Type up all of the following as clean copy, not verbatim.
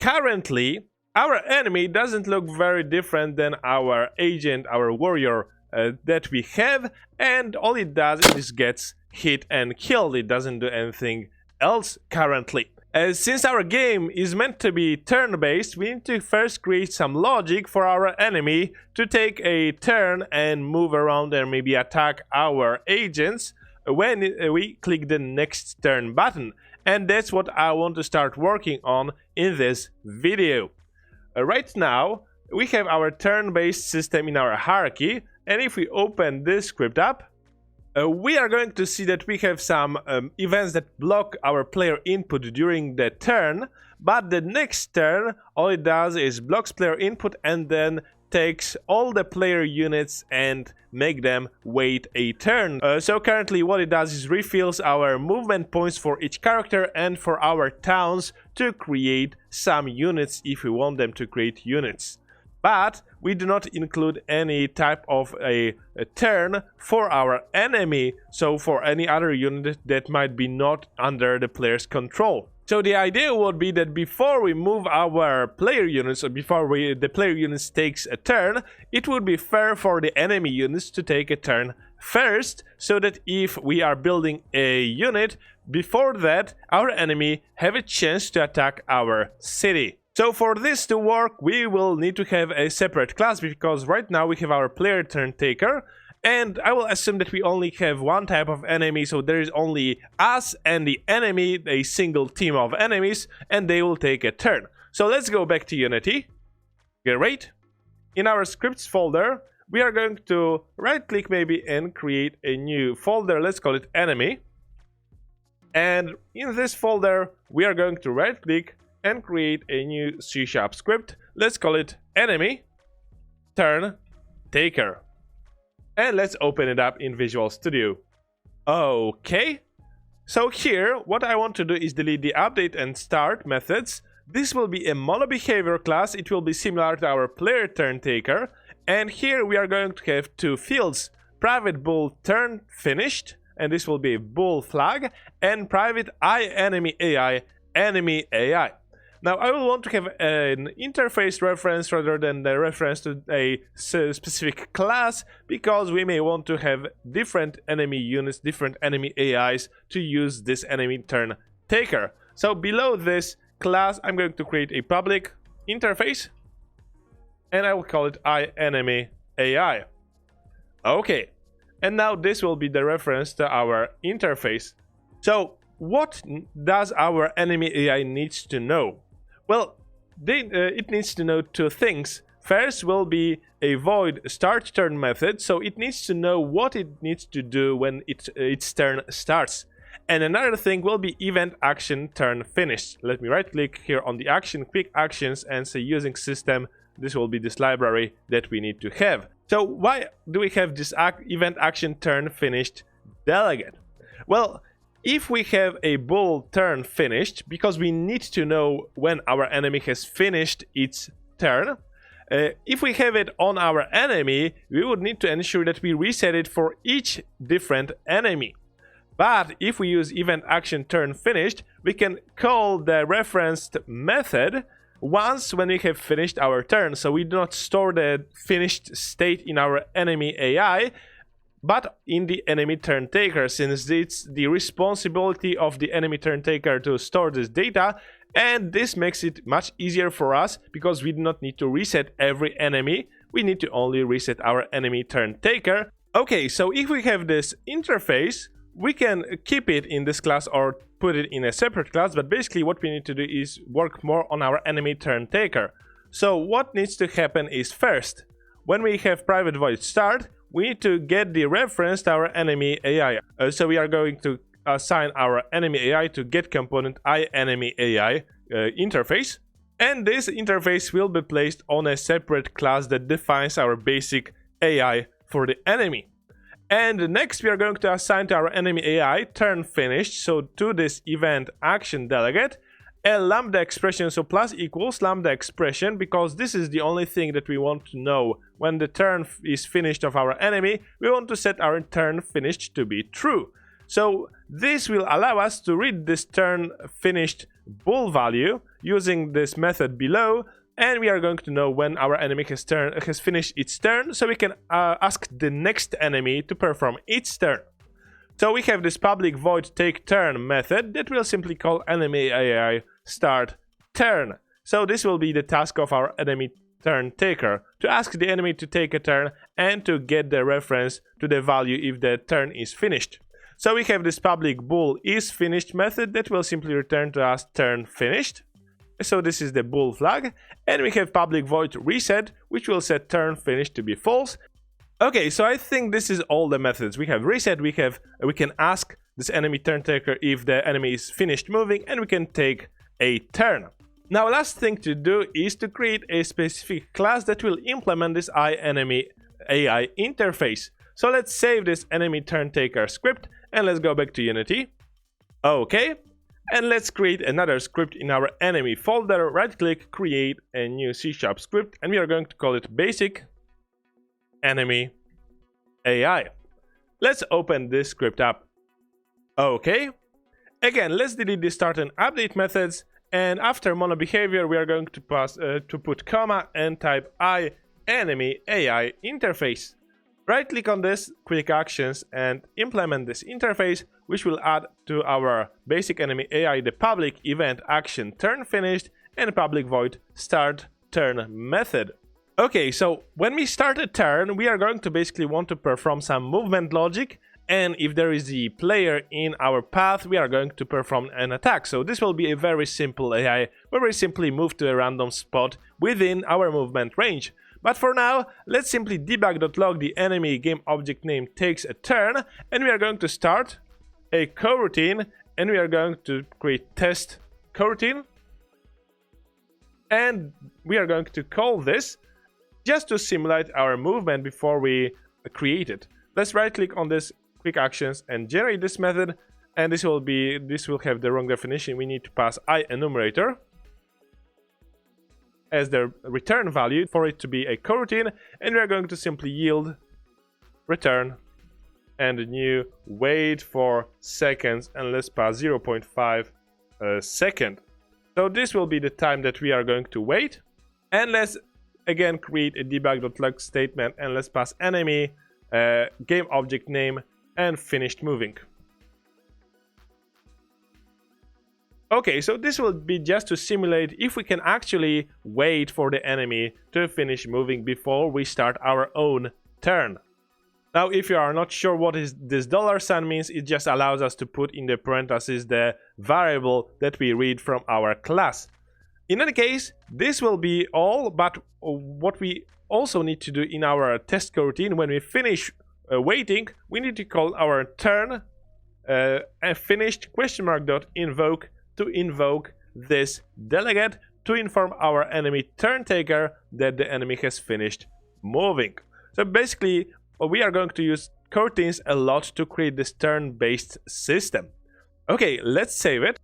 currently our enemy doesn't look very different than our agent, our warrior that we have, and all it does is gets hit and killed. It doesn't do anything else currently. Since our game is meant to be turn-based, we need to first create some logic for our enemy to take a turn and move around and maybe attack our agents when we click the next turn button. And that's what I want to start working on in this video. Right now, we have our turn-based system in our hierarchy, and if we open this script up, we are going to see that we have some events that block our player input during the turn, but the next turn, all it does is blocks player input and then takes all the player units and make them wait a turn. So currently what it does is refills our movement points for each character and for our towns to create some units if we want them to create units. But we do not include any type of a turn for our enemy, so for any other unit that might be not under the player's control. So the idea would be that before we move our player units, or before the player units takes a turn, it would be fair for the enemy units to take a turn first, so that if we are building a unit, before that our enemy have a chance to attack our city. So for this to work, we will need to have a separate class, because right now we have our player turn taker, and I will assume that we only have one type of enemy, so there is only us and the enemy, a single team of enemies, and they will take a turn. So let's go back to Unity. Great. In our scripts folder, we are going to right click maybe and create a new folder. Let's call it enemy. And in this folder, we are going to right click and create a new C# script. Let's call it enemy turn taker. And let's open it up in Visual Studio. Okay. So here, what I want to do is delete the update and start methods. This will be a monobehavior class. It will be similar to our player turn taker. And here we are going to have two fields: private bool turn finished, and this will be a bool flag, and private enemy AI. Now I will want to have an interface reference rather than the reference to a specific class, because we may want to have different enemy units, different enemy AIs to use this enemy turn taker. So below this class, I'm going to create a public interface, and I will call it enemy AI. Okay, and now this will be the reference to our interface. So what does our enemy AI needs to know? Well, it needs to know two things. First will be a void start turn method, so it needs to know what it needs to do when its turn starts. And another thing will be event action turn finished. Let me right click here on the action, quick actions, and say using system. This will be this library that we need to have. So why do we have this event action turn finished delegate? Well, if we have a bool turn finished, because we need to know when our enemy has finished its turn, if we have it on our enemy, we would need to ensure that we reset it for each different enemy. But if we use event action turn finished, we can call the referenced method once when we have finished our turn. So we do not store the finished state in our enemy AI, but in the enemy turn taker, since it's the responsibility of the enemy turn taker to store this data, and this makes it much easier for us because we do not need to reset every enemy. We need to only reset our enemy turn taker. Okay, so if we have this interface, we can keep it in this class or put it in a separate class, but basically what we need to do is work more on our enemy turn taker. So what needs to happen is, first, when we have private void start, we need to get the reference to our enemy AI. So we are going to assign our enemy AI to get component enemy AI interface. And this interface will be placed on a separate class that defines our basic AI for the enemy. And next we are going to assign to our enemy AI turn finished, so to this event action delegate, a lambda expression, so plus equals lambda expression, because this is the only thing that we want to know. When the turn is finished of our enemy, we want to set our turn finished to be true. So this will allow us to read this turn finished bool value using this method below, and we are going to know when our enemy has finished its turn, so we can ask the next enemy to perform its turn. So we have this public void take turn method that will simply call enemy AI start turn. So this will be the task of our enemy turn taker, to ask the enemy to take a turn and to get the reference to the value if the turn is finished. So we have this public bool is finished method that will simply return to us turn finished. So this is the bool flag, and we have public void reset, which will set turn finished to be false. Okay, so I think this is all the methods. We have reset, we can ask this enemy turn taker if the enemy is finished moving, and we can take a turn. Now, last thing to do is to create a specific class that will implement this enemy AI interface. So let's save this enemy turn taker script and let's go back to Unity. Okay, and let's create another script in our enemy folder. Right click, create a new C# script, and we are going to call it basic enemy AI. Let's open this script up. Okay, again, let's delete the start and update methods. And after mono behavior, we are going to put comma and type enemy AI interface. Right click on this, quick actions, and implement this interface, which will add to our basic enemy AI the public event action turn finished and public void start turn method. Okay, so when we start a turn, we are going to basically want to perform some movement logic. And if there is a player in our path, we are going to perform an attack. So this will be a very simple AI, where we simply move to a random spot within our movement range. But for now, let's simply debug.log the enemy game object name takes a turn, and we are going to start a coroutine, and we are going to create test coroutine. And we are going to call this just to simulate our movement before we create it. Let's right click on this quick actions and generate this method, and this will have the wrong definition. We need to pass enumerator as the return value for it to be a coroutine, and we are going to simply yield return and a new wait for seconds, and let's pass 0.5 second. So this will be the time that we are going to wait, and let's again create a debug.log statement, and let's pass enemy game object name and finished moving. Okay, so this will be just to simulate if we can actually wait for the enemy to finish moving before we start our own turn. Now, if you are not sure what is this $sign means, it just allows us to put in the parentheses the variable that we read from our class. In any case, this will be all, but what we also need to do in our test coroutine, when we finish waiting, we need to call our turn finished (invoke) to invoke this delegate to inform our enemy turn taker that the enemy has finished moving. So basically, we are going to use coroutines a lot to create this turn-based system. Okay, let's save it.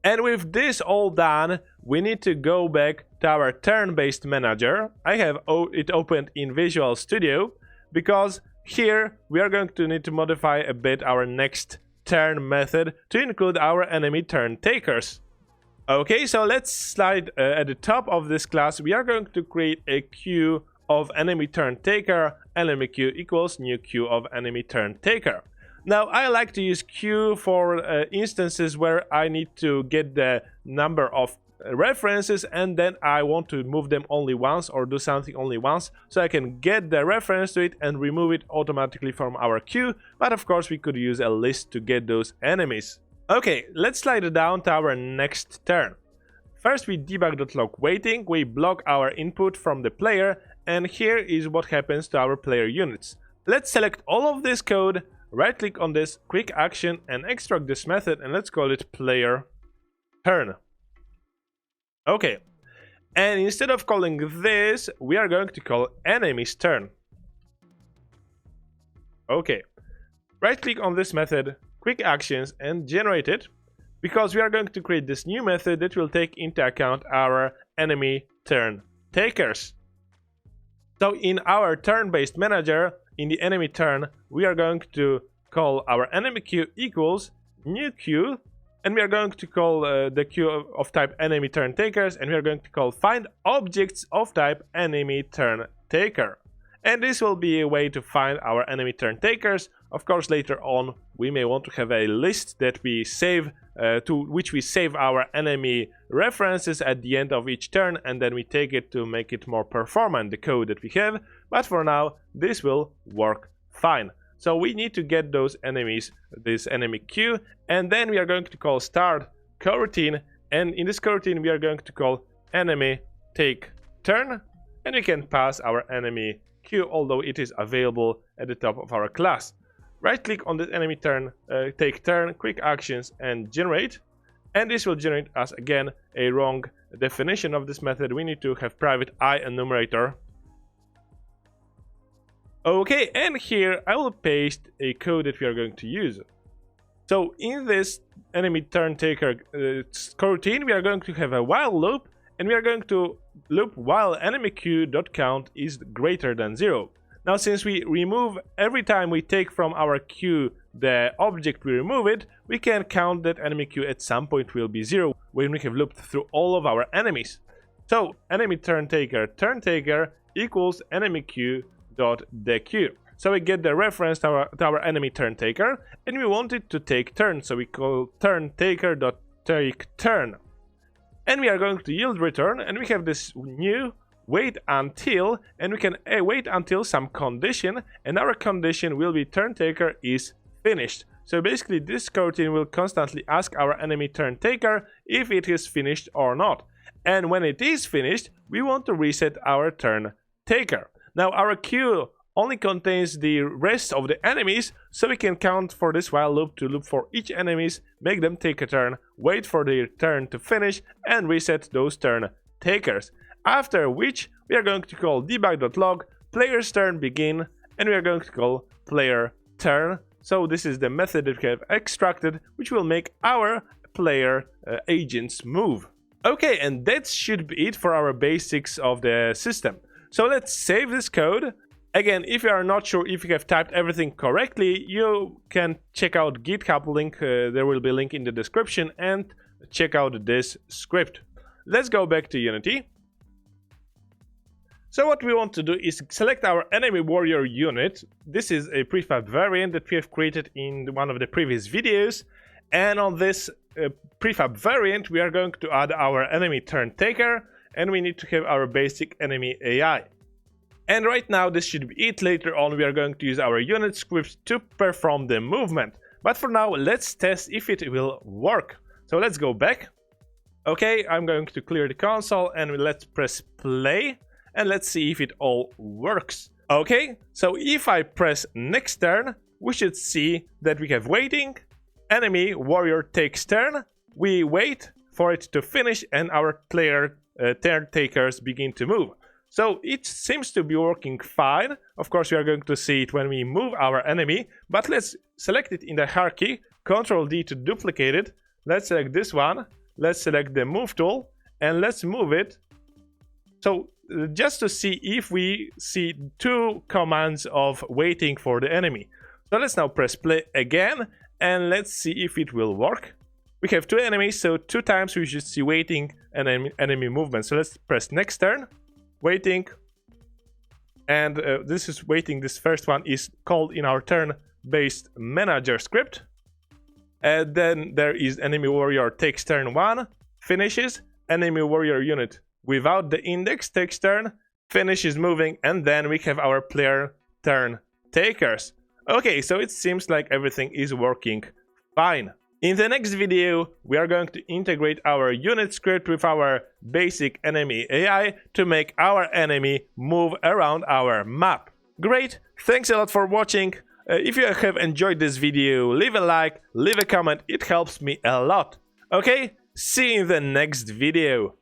And with this all done, we need to go back to our turn-based manager. I have it opened in Visual Studio because here we are going to need to modify a bit our next turn method to include our enemy turn takers. Okay, so let's slide at the top of this class. We are going to create a queue of enemy turn taker, enemy queue equals new queue of enemy turn taker. Now, I like to use queue for instances where I need to get the number of references and then I want to move them only once or do something only once, so I can get the reference to it and remove it automatically from our queue. But of course we could use a list to get those enemies. Okay, let's slide it down to our next turn. First we debug.log waiting, we block our input from the player, and here is what happens to our player units. Let's select all of this code, right click on this quick action and extract this method, and let's call it player turn. Okay, and instead of calling this, we are going to call enemy's turn. Okay, right click on this method, quick actions, and generate it, because we are going to create this new method that will take into account our enemy turn takers. So in our turn-based manager, in the enemy turn, we are going to call our enemy queue equals new queue and we are going to call the queue of type enemy turn takers, and we are going to call find objects of type enemy turn taker. And this will be a way to find our enemy turn takers. Of course, later on we may want to have a list that we save to which we save our enemy references at the end of each turn, and then we take it to make it more performant, the code that we have. But for now, this will work fine. So we need to get those enemies, this enemy queue, and then we are going to call start coroutine, and in this coroutine we are going to call enemy take turn, and we can pass our enemy queue, although it is available at the top of our class. Right click on the enemy turn, take turn, quick actions, and generate, and this will generate us again a wrong definition of this method. We need to have private I enumerator. Okay, and here I will paste a code that we are going to use. So in this enemy turn taker coroutine, we are going to have a while loop, and we are going to loop while enemy queue.count is greater than 0. Now, since we remove every time we take from our queue the object we remove it, we can count that enemy queue at some point will be 0 when we have looped through all of our enemies. So enemy turn taker equals enemy queue dot dequeue. So we get the reference to our enemy turn taker, and we want it to take turn, so we call turn taker dot take turn, and we are going to yield return, and we have this new wait until, and we can wait until some condition, and our condition will be turn taker is finished. So basically this coroutine will constantly ask our enemy turn taker if it is finished or not, and when it is finished we want to reset our turn taker. Now our queue only contains the rest of the enemies, so we can count for this while loop to loop for each enemies, make them take a turn, wait for their turn to finish, and reset those turn takers. After which we are going to call debug.log player's turn begin, and we are going to call player turn. So this is the method that we have extracted, which will make our player agents move. Okay, and that should be it for our basics of the system. So let's save this code. Again, if you are not sure if you have typed everything correctly, you can check out GitHub link, there will be a link in the description, and check out this script. Let's go back to Unity. So what we want to do is select our enemy warrior unit. This is a prefab variant that we have created in one of the previous videos, and on this prefab variant we are going to add our enemy turn taker, and we need to have our basic enemy AI. And right now this should be it. Later on we are going to use our unit script to perform the movement. But for now let's test if it will work. So let's go back. Okay, I'm going to clear the console and let's press play. And let's see if it all works. Okay, so if I press next turn, we should see that we have waiting, enemy warrior takes turn, we wait for it to finish, and our player turn takers begin to move. So it seems to be working fine. Of course we are going to see it when we move our enemy, but let's select it in the hierarchy, Ctrl D to duplicate it. Let's select this one, let's select the move tool, and let's move it. So just to see if we see two commands of waiting for the enemy. So let's now press play again, and let's see if it will work. We have two enemies, so 2 times we should see waiting and enemy movement. So let's press next turn, waiting, and this is waiting. This first one is called in our turn-based manager script. And then there is enemy warrior takes turn 1, finishes, enemy warrior unit without the index takes turn, finishes moving, and then we have our player turn takers. Okay, so it seems like everything is working fine. In the next video, we are going to integrate our unit script with our basic enemy AI to make our enemy move around our map. Great, thanks a lot for watching. If you have enjoyed this video, leave a like, leave a comment, it helps me a lot. Okay, see you in the next video.